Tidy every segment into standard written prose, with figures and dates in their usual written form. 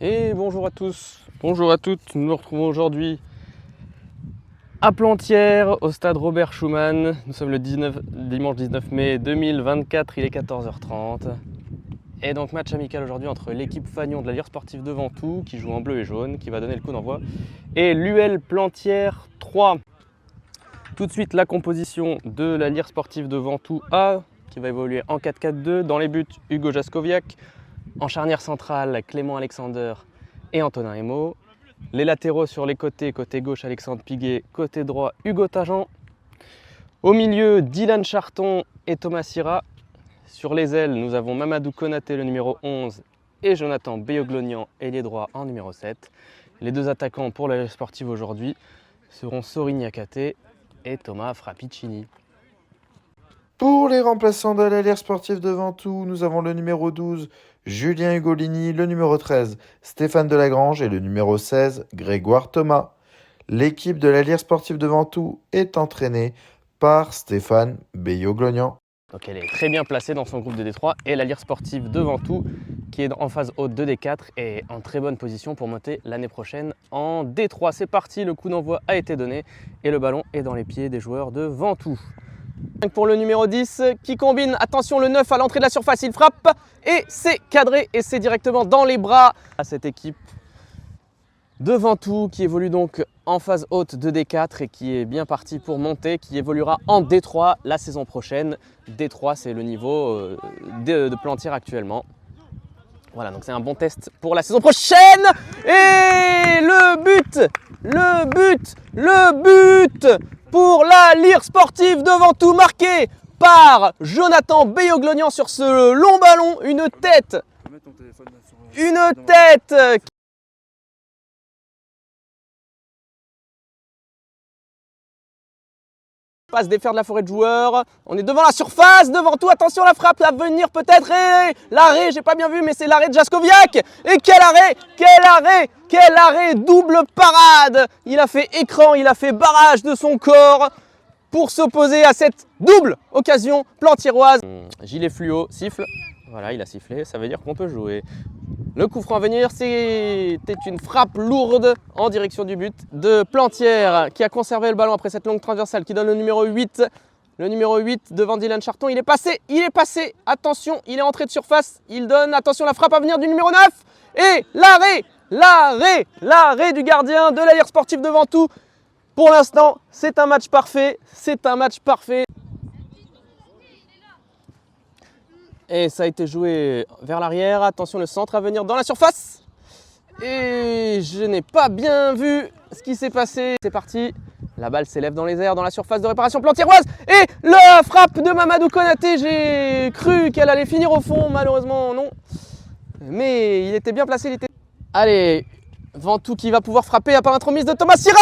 Et bonjour à tous, bonjour à toutes, nous nous retrouvons aujourd'hui à Plantières, au stade Robert Schuman. Nous sommes le dimanche 19 mai 2024, il est 14h30. Et donc match amical aujourd'hui entre l'équipe Fagnon de la Lyre Sportive de Ventoux, qui joue en bleu et jaune, qui va donner le coup d'envoi, et l'UL Plantières 3. Tout de suite la composition de la Lyre Sportive de Ventoux A, qui va évoluer en 4-4-2. Dans les buts, Hugo Jaskowiak. En charnière centrale, Clément Alexander et Antonin Emo. Les latéraux sur les côtés, côté gauche Alexandre Piguet, côté droit Hugo Tajan. Au milieu, Dylan Charton et Thomas Sira. Sur les ailes, nous avons Mamadou Konaté, le numéro 11, et Jonathan Beyoglonian, ailier droit en numéro 7. Les deux attaquants pour la sportive aujourd'hui seront Sorin Niakate et Thomas Frappicini. Pour les remplaçants de la Lyre Sportive de Ventoux, nous avons le numéro 12, Julien Ugolini, le numéro 13, Stéphane Delagrange et le numéro 16, Grégoire Thomas. L'équipe de la Lyre Sportive de Ventoux est entraînée par Stéphane Beyoglonian. Donc elle est très bien placée dans son groupe de D3 et la Lyre Sportive de Ventoux qui est en phase haute de D4 est en très bonne position pour monter l'année prochaine en D3. C'est parti, le coup d'envoi a été donné et le ballon est dans les pieds des joueurs de Ventoux. Pour le numéro 10 qui combine, attention le 9 à l'entrée de la surface, il frappe et c'est cadré et c'est directement dans les bras à cette équipe de Ventoux qui évolue donc en phase haute de D4 et qui est bien parti pour monter, qui évoluera en D3 la saison prochaine. D3 c'est le niveau de Plantières actuellement. Voilà, donc c'est un bon test pour la saison prochaine. Et le but pour la Lyre Sportive de Ventoux, marqué par Jonathan Beyoglonian sur ce long ballon, une tête passe défaire de la forêt de joueurs. On est devant la surface de Ventoux. Attention, la frappe à venir peut-être. Et l'arrêt, j'ai pas bien vu, mais c'est l'arrêt de Jaskowiak. Et quel arrêt, double parade. Il a fait écran, il a fait barrage de son corps pour s'opposer à cette double occasion plantiéroise. Gilet fluo, siffle. Voilà, il a sifflé, ça veut dire qu'on peut jouer. Le coup franc à venir, c'était une frappe lourde en direction du but de Plantières qui a conservé le ballon après cette longue transversale qui donne le numéro 8. Le numéro 8 devant Dylan Charton, il est passé, attention, il est entré de surface, il donne, attention la frappe à venir du numéro 9 et l'arrêt du gardien de la Lyre Sportive de Ventoux. Pour l'instant, c'est un match parfait, Et ça a été joué vers l'arrière. Attention, le centre à venir dans la surface. Et je n'ai pas bien vu ce qui s'est passé. C'est parti. La balle s'élève dans les airs, dans la surface de réparation plantiéroise. Et la frappe de Mamadou Konaté. J'ai cru qu'elle allait finir au fond. Malheureusement, non. Mais il était bien placé. Allez, Ventoux qui va pouvoir frapper à part l'intromise de Thomas Sira.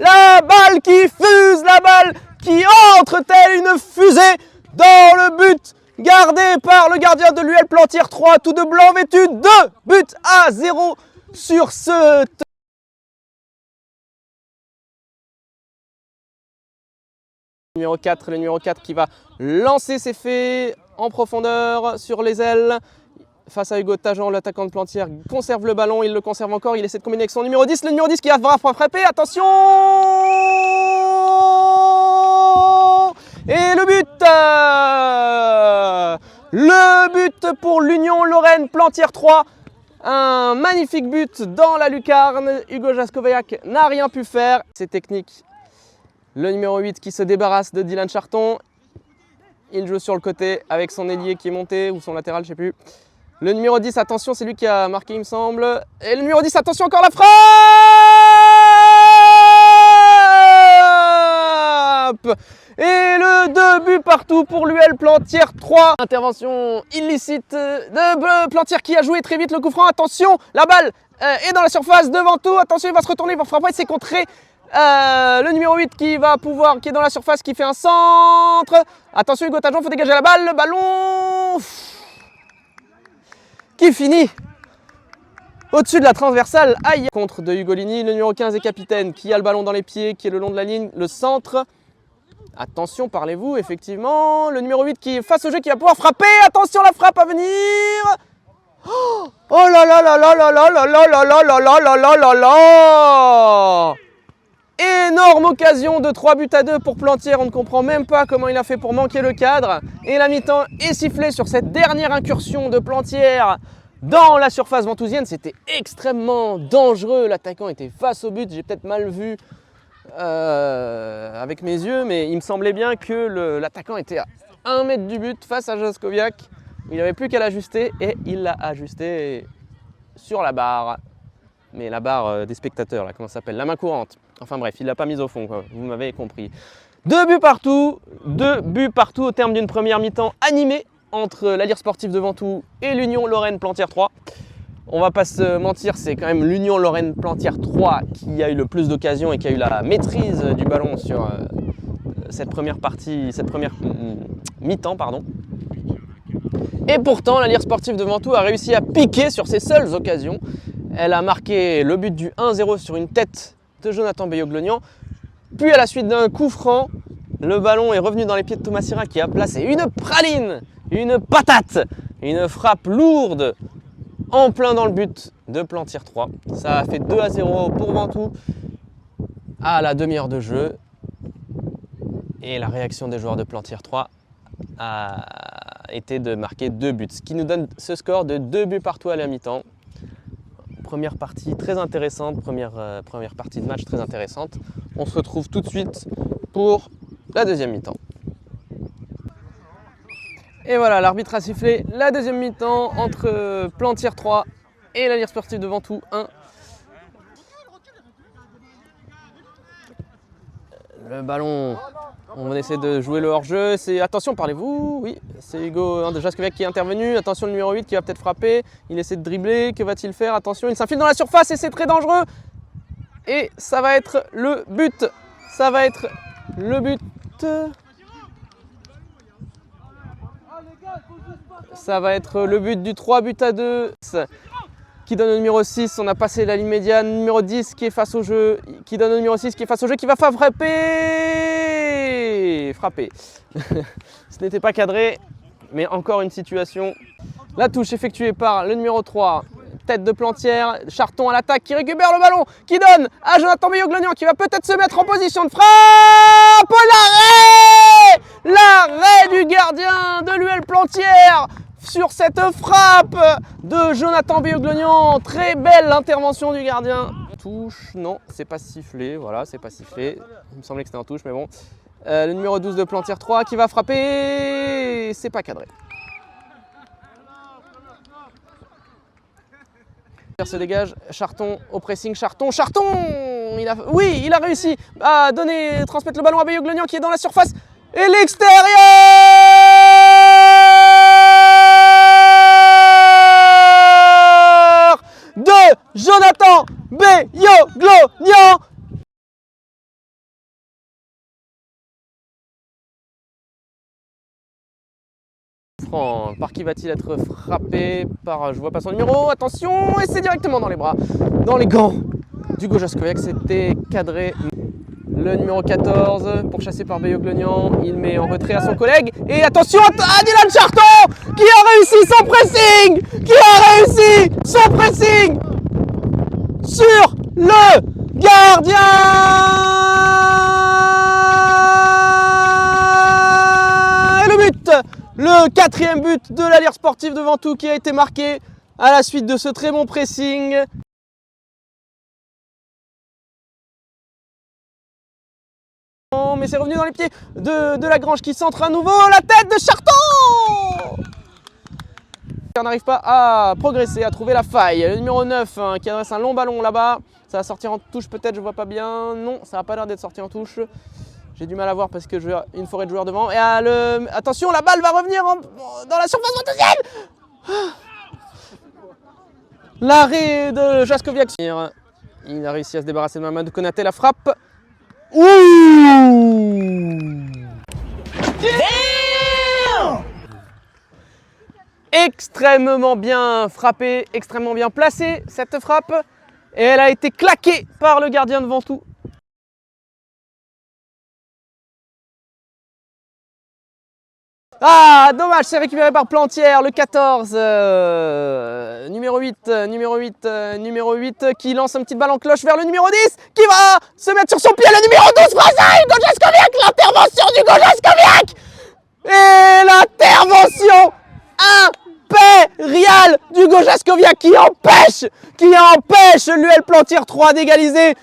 La balle qui fuse, la balle qui entre telle une fusée dans le but gardé par le gardien de l'UL Plantières 3, tout de blanc vêtu, 2-0 sur ce numéro 4, le numéro 4 qui va lancer ses faits en profondeur sur les ailes. Face à Hugo Tajan, l'attaquant de Plantières conserve le ballon, il le conserve encore, il essaie de combiner avec son numéro 10, le numéro 10 qui va frapper, attention. Et le but pour l'Union Lorraine Plantières 3, un magnifique but dans la lucarne, Hugo Jaskowiak n'a rien pu faire, c'est technique. Le numéro 8 qui se débarrasse de Dylan Charton, il joue sur le côté avec son ailier qui est monté, ou son latéral, je ne sais plus. Le numéro 10, attention, c'est lui qui a marqué, il me semble. Et le numéro 10, attention, encore la frappe. Et le 2 buts partout pour l'UL Plantières 3. Intervention illicite de Plantières qui a joué très vite le coup franc. Attention, la balle est dans la surface de Ventoux. Attention, il va se retourner, il va frapper, c'est contré. Le numéro 8 qui est dans la surface, qui fait un centre. Attention, Hugo Tajan, il faut dégager la balle. Le ballon qui finit au-dessus de la transversale. Aïe. Contre de Ugolini, le numéro 15 est capitaine qui a le ballon dans les pieds, qui est le long de la ligne, le centre. Attention, parlez-vous, effectivement. Le numéro 8 qui est face au jeu, qui va pouvoir frapper. Attention, la frappe à venir. Oh là là là là là là là là là là là là là là là là. Énorme occasion de 3-2 pour Plantière. On ne comprend même pas comment il a fait pour manquer le cadre. Et la mi-temps est sifflée sur cette dernière incursion de Plantière dans la surface ventousienne. C'était extrêmement dangereux. L'attaquant était face au but. J'ai peut-être mal vu avec mes yeux, mais il me semblait bien que l'attaquant était à 1 mètre du but face à Jaskowiak. Il n'avait plus qu'à l'ajuster et il l'a ajusté sur la barre. Mais la barre des spectateurs, là, comment ça s'appelle? La main courante. Enfin bref, il ne l'a pas mise au fond, quoi. Vous m'avez compris. 2 buts partout au terme d'une première mi-temps animée entre l'Allier Sportif de Ventoux et l'Union Lorraine Plantière 3. On va pas se mentir, c'est quand même l'Union Lorraine Plantière 3 qui a eu le plus d'occasions et qui a eu la maîtrise du ballon sur cette première mi-temps, pardon. Et pourtant, l'Allier Sportif de Ventoux a réussi à piquer sur ses seules occasions. Elle a marqué le but du 1-0 sur une tête de Jonathan Beyoglonian. Puis à la suite d'un coup franc, le ballon est revenu dans les pieds de Thomas Sira qui a placé une praline, une patate, une frappe lourde en plein dans le but de Plantière 3. Ça a fait 2-0 pour Ventoux à la demi-heure de jeu. Et la réaction des joueurs de Plantière 3 a été de marquer 2 buts, ce qui nous donne ce score de 2 buts partout à la mi-temps. Première partie très intéressante, première partie de match très intéressante. On se retrouve tout de suite pour la deuxième mi-temps. Et voilà, l'arbitre a sifflé la deuxième mi-temps entre Plantière 3 et l'Allier Sportif de Ventoux 1. Le ballon, on essaie de jouer le hors-jeu. Attention, parlez-vous. Oui, c'est Hugo de Jaskowiak qui est intervenu. Attention, le numéro 8 qui va peut-être frapper. Il essaie de dribbler. Que va-t-il faire? Attention, il s'infile dans la surface et c'est très dangereux. Et ça va être le but. Ça va être le but. Ça va être le but du 3-2 qui donne au numéro 6. On a passé la ligne médiane. Numéro 10 qui est face au jeu. Qui donne au numéro 6 qui est face au jeu. Qui va frapper. Ce n'était pas cadré. Mais encore une situation. La touche effectuée par le numéro 3. Tête de Plantière. Charton à l'attaque qui récupère le ballon. Qui donne à Jonathan Beyoglonian qui va peut-être se mettre en position de frappe. L'arrêt du gardien de l'UL Plantière sur cette frappe de Jonathan Beyoglonian. Très belle intervention du gardien. Touche, non, c'est pas sifflé. Voilà, c'est pas sifflé. Il me semblait que c'était en touche, mais bon. Le numéro 12 de Plantière 3 qui va frapper. C'est pas cadré. Se dégage, Charton au pressing, Charton, oui, il a réussi à transmettre le ballon à Beyoglonian qui est dans la surface et l'extérieur de Jonathan Beyoglonian. Par qui va-t-il être frappé? Je vois pas son numéro, attention, et c'est directement dans les bras, dans les gants d'Hugo Jaskowiak, c'était cadré. Le numéro 14, pourchassé par Beyoglonian, il met en retrait à son collègue, et attention à Dylan Charton, qui a réussi son pressing sur le gardien. Le 4e but de l'Allier Sportif de Ventoux qui a été marqué à la suite de ce très bon pressing. Mais c'est revenu dans les pieds de Lagrange qui centre à nouveau. La tête de Charton! On n'arrive pas à progresser, à trouver la faille. Le numéro 9 qui adresse un long ballon là-bas. Ça va sortir en touche peut-être, je vois pas bien. Non, ça n'a pas l'air d'être sorti en touche. J'ai du mal à voir parce que j'ai une forêt de joueurs devant. Et attention, la balle va revenir dans la surface ventousienne. L'arrêt de Jaskowiak. Il a réussi à se débarrasser de Mamadou Konaté. La frappe. Ouh! Extrêmement bien frappé, extrêmement bien placée cette frappe. Et elle a été claquée par le gardien de Ventoux. Ah, dommage, c'est récupéré par Plantière, le 14, numéro 8, qui lance un petit balle en cloche vers le numéro 10, qui va se mettre sur son pied, le numéro 12 français, Hugo Jaskoviak, l'intervention d'Hugo Jaskoviak. Et l'intervention impériale d'Hugo Jaskoviak qui empêche l'UL Plantière 3 d'égaliser.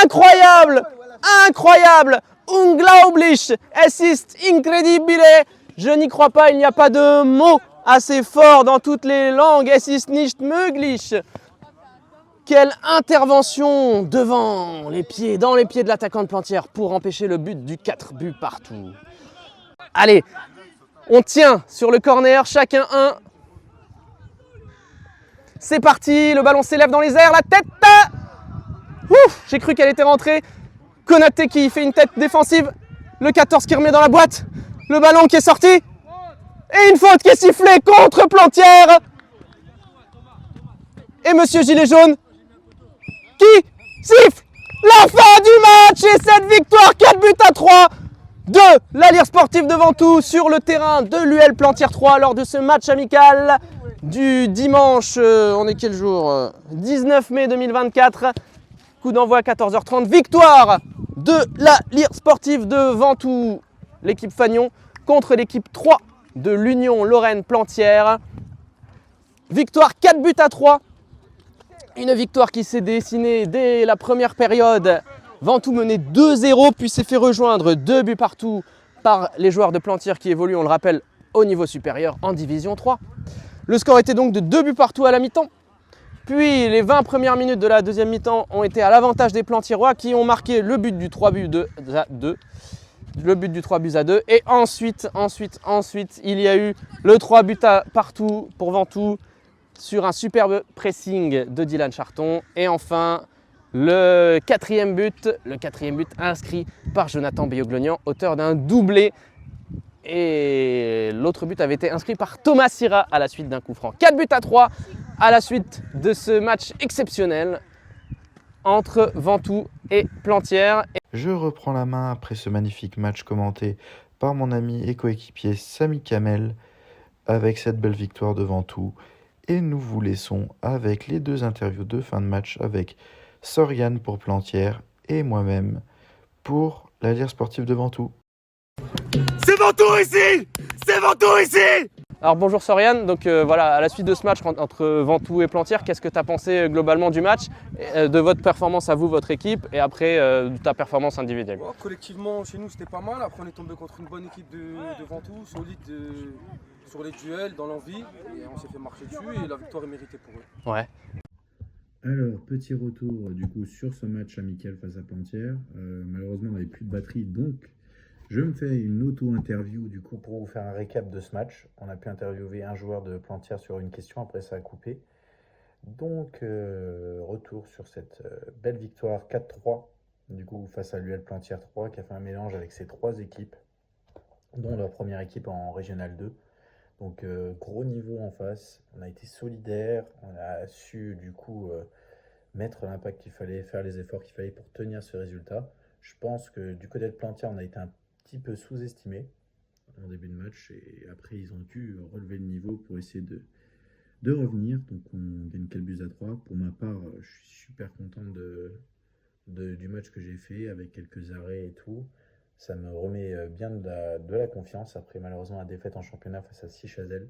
Incroyable, incroyable, unglaublich, es ist incredibile. Je n'y crois pas, il n'y a pas de mot assez fort dans toutes les langues. Es ist nicht möglich. Quelle intervention dans les pieds de l'attaquant de Plantière pour empêcher le but du 4 buts partout. Allez, on tient sur le corner, chacun un. C'est parti, le ballon s'élève dans les airs, la tête. Ouf, j'ai cru qu'elle était rentrée. Konaté qui fait une tête défensive. Le 14 qui remet dans la boîte. Le ballon qui est sorti. Et une faute qui est sifflée contre Plantière. Et Monsieur Gilet Jaune qui siffle la fin du match. Et cette victoire 4-3 de l'Allier Sportive de Ventoux sur le terrain de l'UL Plantière 3 lors de ce match amical du dimanche, on est quel jour 19 mai 2024. Coup d'envoi à 14h30. Victoire de l'Allier Sportive de Ventoux, l'équipe Fagnon, contre l'équipe 3 de l'Union Lorraine Plantière. Victoire 4-3. Une victoire qui s'est dessinée dès la première période. Ventoux menait 2-0, puis s'est fait rejoindre 2 buts partout par les joueurs de Plantière qui évoluent, on le rappelle, au niveau supérieur en Division 3. Le score était donc de 2 buts partout à la mi-temps. Puis les 20 premières minutes de la deuxième mi-temps ont été à l'avantage des Plantiérois qui ont marqué le but du 3 buts à 2. Le but du 3 buts à 2. Et ensuite, il y a eu le 3 buts partout pour Ventoux sur un superbe pressing de Dylan Charton. Et enfin, le quatrième but inscrit par Jonathan Beyoglonian, auteur d'un doublé. Et l'autre but avait été inscrit par Thomas Sira à la suite d'un coup franc. 4-3 à la suite de ce match exceptionnel entre Ventoux et Plantière. Je reprends la main après ce magnifique match commenté par mon ami et coéquipier Samy Kamel avec cette belle victoire de Ventoux. Et nous vous laissons avec les 2 interviews de fin de match avec Soriane pour Plantière et moi-même pour l'Allier Sportive de Ventoux. C'est Ventoux ici! C'est Ventoux ici! Alors bonjour Soriane, donc voilà, à la suite de ce match entre Ventoux et Plantière, qu'est-ce que tu as pensé globalement du match, de votre performance à vous, votre équipe, et après de ta performance individuelle? Bon, collectivement, chez nous, c'était pas mal. Après, on est tombé contre une bonne équipe de Ventoux, solide sur les duels, dans l'envie, et on s'est fait marcher dessus, et la victoire est méritée pour eux. Ouais. Alors, petit retour du coup sur ce match amical face à Plantière. Malheureusement, on n'avait plus de batterie, donc je me fais une auto-interview du coup pour vous faire un récap de ce match. On a pu interviewer un joueur de Plantière sur une question, après ça a coupé. Donc, retour sur cette belle victoire 4-3, du coup face à l'UL Plantière 3, qui a fait un mélange avec ces 3 équipes, dont leur première équipe en Régional 2. Donc gros niveau en face, on a été solidaire, on a su du coup mettre l'impact qu'il fallait, faire les efforts qu'il fallait pour tenir ce résultat. Je pense que du côté de Plantière, on a été un petit peu sous-estimé en début de match et après ils ont dû relever le niveau pour essayer de revenir. Donc on gagne 4-3. Pour ma part, je suis super content du match que j'ai fait avec quelques arrêts et tout. Ça me remet bien de la confiance après malheureusement la défaite en championnat face à Sichazel.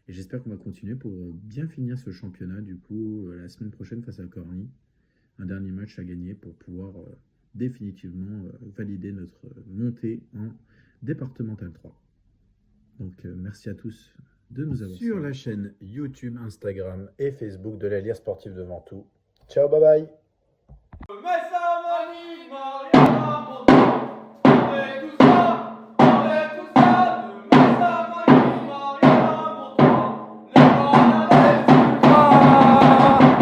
Et j'espère qu'on va continuer pour bien finir ce championnat du coup la semaine prochaine face à Corny. Un dernier match à gagner pour pouvoir définitivement valider notre montée en départemental 3. Donc merci à tous de nous avoir sur la chaîne YouTube, Instagram et Facebook de l'Allier Sportive de Ventoux. Ciao, bye bye!